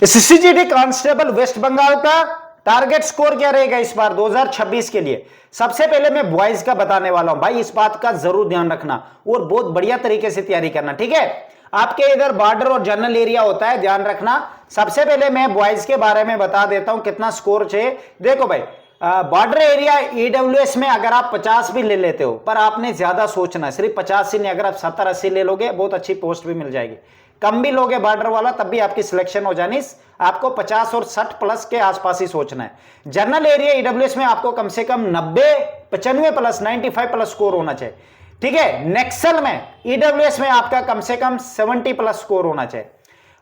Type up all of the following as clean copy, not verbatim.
सीसीजीडी constable waste Bengal का target score क्या रहेगा इस बार 2026 के लिए? सबसे पहले मैं बॉयज का बताने वाला हूं भाई, इस बात का जरूर ध्यान रखना और बहुत बढ़िया तरीके से तैयारी करना, ठीक है। आपके इधर बॉर्डर और जनरल एरिया होता है, ध्यान रखना। सबसे पहले मैं बॉयज के बारे में बता देता हूं कितना स्कोर चाहिए। देखो भाई, बॉर्डर एरिया ईडब्ल्यूएस में अगर आप 50 भी ले लेते हो, पर आपने ज्यादा सोचना, सिर्फ 50 ही नहीं, अगर आप 70-80 ले लोगे बहुत अच्छी पोस्ट भी मिल जाएगी। कम भी लोगे बॉर्डर वाला तब भी आपकी सिलेक्शन हो जानी। आपको 50 और 60 प्लस के आसपास ही सोचना है। जनरल एरिया ईडब्ल्यूएस में आपको कम से कम 90, 95 प्लस, 95 प्लस स्कोर होना चाहिए, ठीक है। नेक्सल में ईडब्ल्यूएस में आपका कम से कम 70 प्लस स्कोर होना चाहिए।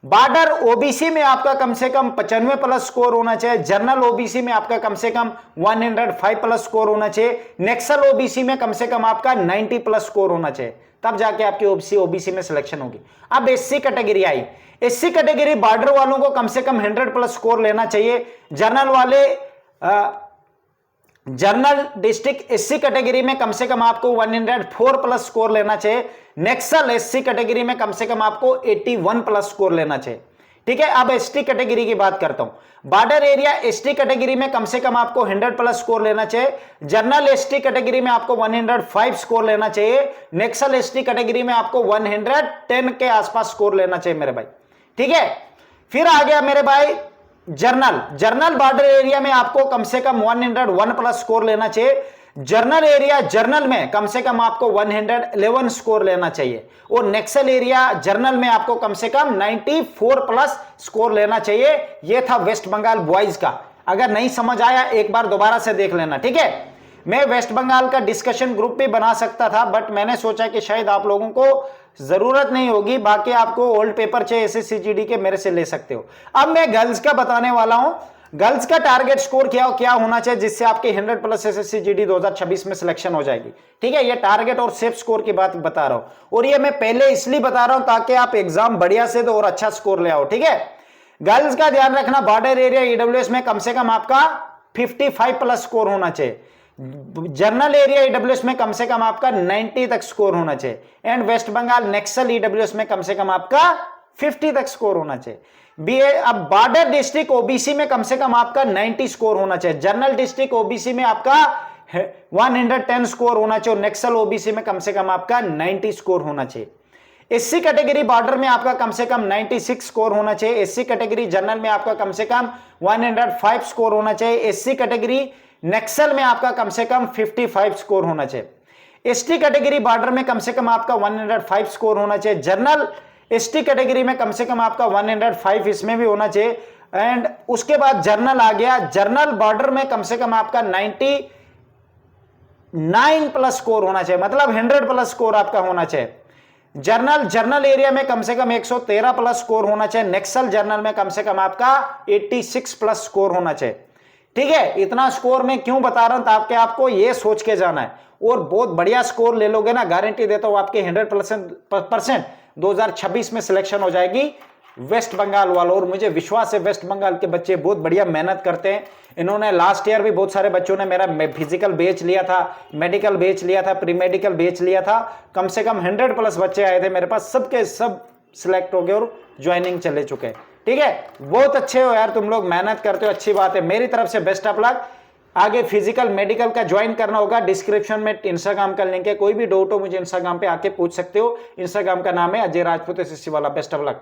बॉर्डर ओबीसी में आपका कम से कम 95 प्लस स्कोर होना चाहिए। जनरल ओबीसी में आपका कम से कम 105 प्लस स्कोर होना चाहिए। नेक्सल ओबीसी में कम से कम आपका 90 प्लस स्कोर होना चाहिए, तब जाके आपकी ओबीसी में सिलेक्शन होगी। अब एससी कैटेगरी आई। एससी कैटेगरी बॉर्डर वालों को कम से कम 100 प्लस स्कोर लेना चाहिए। जनरल वाले जनरल डिस्ट्रिक्ट एससी कैटेगरी में कम से कम आपको 104 प्लस स्कोर लेना चाहिए। नेक्सल एससी कैटेगरी में कम से कम आपको 81 प्लस स्कोर लेना चाहिए, ठीक है। अब एसटी कैटेगरी की बात करता हूं। बॉर्डर एरिया एसटी कैटेगरी में कम से कम आपको 100 प्लस स्कोर लेना चाहिए। जनरल एसटी कैटेगरी में आपको 105 स्कोर लेना चाहिए। नेक्सल एसटी कैटेगरी में आपको 110 के आसपास स्कोर लेना चाहिए मेरे भाई, ठीक है। फिर आ गया मेरे भाई जर्नल बॉर्डर एरिया में आपको कम से कम 101 प्लस स्कोर लेना चाहिए। जर्नल एरिया जर्नल में कम से कम आपको 111 स्कोर लेना चाहिए। और नेक्सल एरिया जर्नल में आपको कम से कम 94 प्लस स्कोर लेना चाहिए। यह था वेस्ट बंगाल बॉयज का। अगर नहीं समझ आया एक बार दोबारा से देख लेना, ठीक है। मैं वेस्ट बंगाल का डिस्कशन ग्रुप भी बना सकता था, बट मैंने सोचा कि शायद आप लोगों को जरूरत नहीं होगी। बाकी आपको ओल्ड पेपर चाहिए एसएससीजीडी के, मेरे से ले सकते हो। अब मैं गर्ल्स का बताने वाला हूं। गर्ल्स का टारगेट स्कोर क्या होना चाहिए जिससे आपके 100 प्लस एसएससीजीडी 2026 में सिलेक्शन हो जाएगी, ठीक है। ये टारगेट और सेफ स्कोर की बात बता रहा हूं, और ये मैं पहले इसलिए बता रहा हूं ताकि आप एग्जाम बढ़िया से दो और अच्छा स्कोर ले आओ, ठीक है। गर्ल्स का ध्यान रखना, बॉर्डर एरिया ईडब्ल्यूएस में कम से कम आपका 55 प्लस स्कोर होना चाहिए। जनरल एरिया ईडब्ल्यूएस में कम से कम आपका 90 तक स्कोर होना चाहिए। एंड वेस्ट बंगाल नेक्सल ईडब्ल्यूएस में कम से कम आपका 50 तक स्कोर होना चाहिए। बीए अब बॉर्डर डिस्ट्रिक्ट ओबीसी में कम से कम आपका 90 स्कोर होना चाहिए। जनरल डिस्ट्रिक्ट ओबीसी में आपका 110 स्कोर होना चाहिए। नेक्सल ओबीसी में कम से कम आपका 90 स्कोर होना चाहिए। एससी कैटेगरी बॉर्डर में आपका कम से कम 96 स्कोर होना चाहिए। एससी कैटेगरी जनरल में आपका कम से कम 105 स्कोर होना चाहिए। एससी कैटेगरी नेक्सल में आपका कम से कम 55 स्कोर होना चाहिए। एसटी कैटेगरी बॉर्डर में कम से कम आपका 105 स्कोर होना चाहिए। जनरल एसटी कैटेगरी में कम से कम आपका 105 इसमें भी होना चाहिए। एंड उसके बाद जर्नल आ गया। जर्नल बॉर्डर में कम से कम आपका 99 प्लस स्कोर होना चाहिए, मतलब 100 प्लस स्कोर आपका होना चाहिए। जर्नल एरिया में कम से कम 113 प्लस स्कोर होना चाहिए। नेक्सल जर्नल में कम से कम आपका 86 प्लस स्कोर होना चाहिए, ठीक है। इतना स्कोर मैं क्यों बता रहा हूं, ताकि आपको ये सोच के जाना है और बहुत बढ़िया स्कोर ले लोगे ना, गारंटी देता हूं आपके 100% 2026 में सिलेक्शन हो जाएगी वेस्ट बंगाल वालों। और मुझे विश्वास है वेस्ट बंगाल के बच्चे बहुत बढ़िया मेहनत करते हैं। इन्होंने लास्ट ईयर भी बहुत सारे बच्चों ने मेरा फिजिकल बेच लिया था, मेडिकल बेच लिया था, प्री मेडिकल बेच लिया था। कम से कम 100 प्लस बच्चे आए थे मेरे पास, सबके सब सिलेक्ट हो गए और ज्वाइनिंग चले चुके हैं, ठीक है। बहुत अच्छे हो यार तुम लोग, मेहनत करते हो, अच्छी बात है। मेरी तरफ से बेस्ट ऑफ लक। आगे फिजिकल मेडिकल का ज्वाइन करना होगा, डिस्क्रिप्शन में इंस्टाग्राम का लिंक है। कोई भी डाउट हो मुझे इंस्टाग्राम पे आके पूछ सकते हो। इंस्टाग्राम का नाम है अजय राजपूत एसएससी वाला। Best of luck.